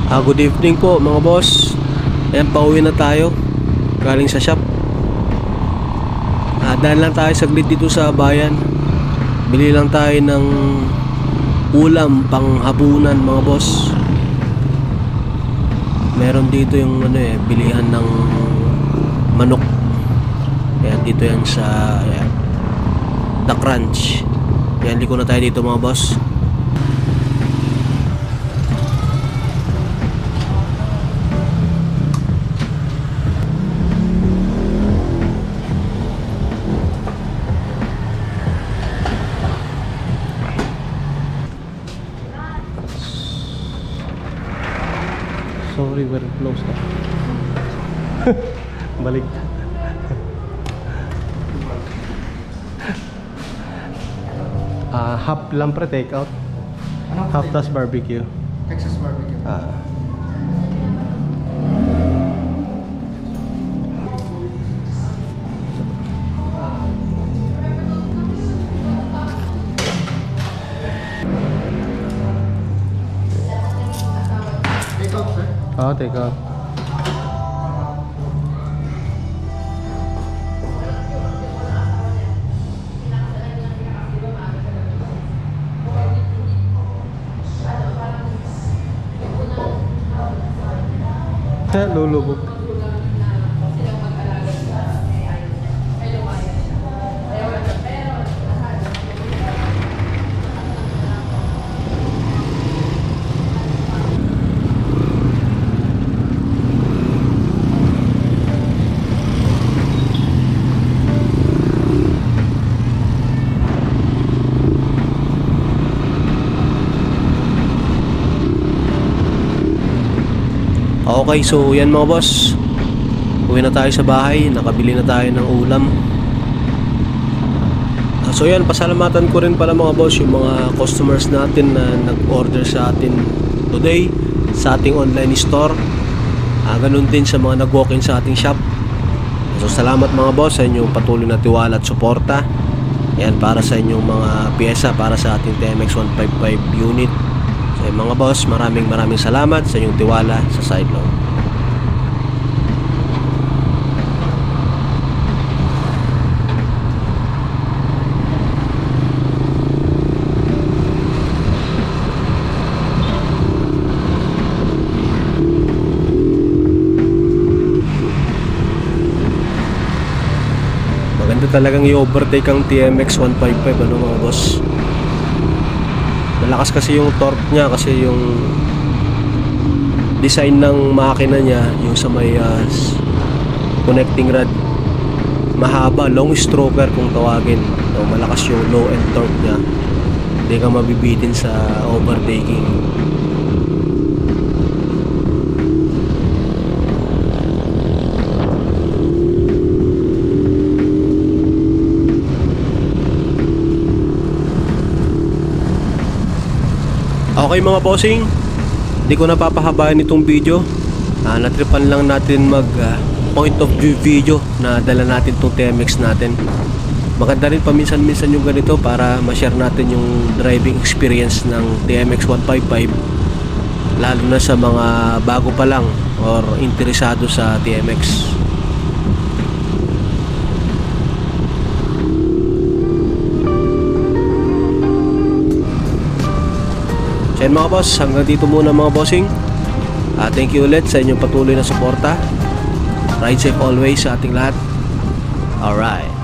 Good evening po mga boss. Ayan, pauwi na tayo galing sa shop. Daan lang tayo saglit dito sa bayan. Bili lang tayo ng ulam pang hapunan mga boss. Meron dito yung bilihan ng manok. Ayan, dito yan sa The Crunch. Ayan, liko na tayo dito mga boss. Sorry, we're close na. Balik. Half lang pre take out. Half tas barbecue. Texas barbecue. Take out, sir. Take out. Lulubog. Okay, so yan mga boss, uwi na tayo sa bahay, nakabili na tayo ng ulam. So yan, pasalamatan ko rin pala mga boss yung mga customers natin na nag-order sa atin today sa ating online store. Ganun din sa mga nag-walk-in sa ating shop. So salamat mga boss sa inyong patuloy na tiwala at suporta. Yan, para sa inyong mga pyesa para sa ating TMX 155 unit. So mga boss, maraming salamat sa inyong tiwala sa Sideload. Maganda talagang i-overtake ang TMX 155 mga boss. Malakas kasi yung torque niya, kasi yung design ng makina niya, yung sa may connecting rod, mahaba, long stroker kung tawagin. So, malakas yung low end torque niya, hindi ka mabibitin sa overtaking. Okay mga bossing, hindi ko napapahabayan itong video. Natripan lang natin mag point of view video na dala natin itong TMX natin. Maganda rin paminsan-minsan yung ganito para ma-share natin yung driving experience ng TMX 155, lalo na sa mga bago pa lang or interesado sa TMX. So yan mga boss, hanggang dito muna mga bossing. Thank you ulit sa inyong patuloy na suporta. Ride safe always sa ating lahat. Alright.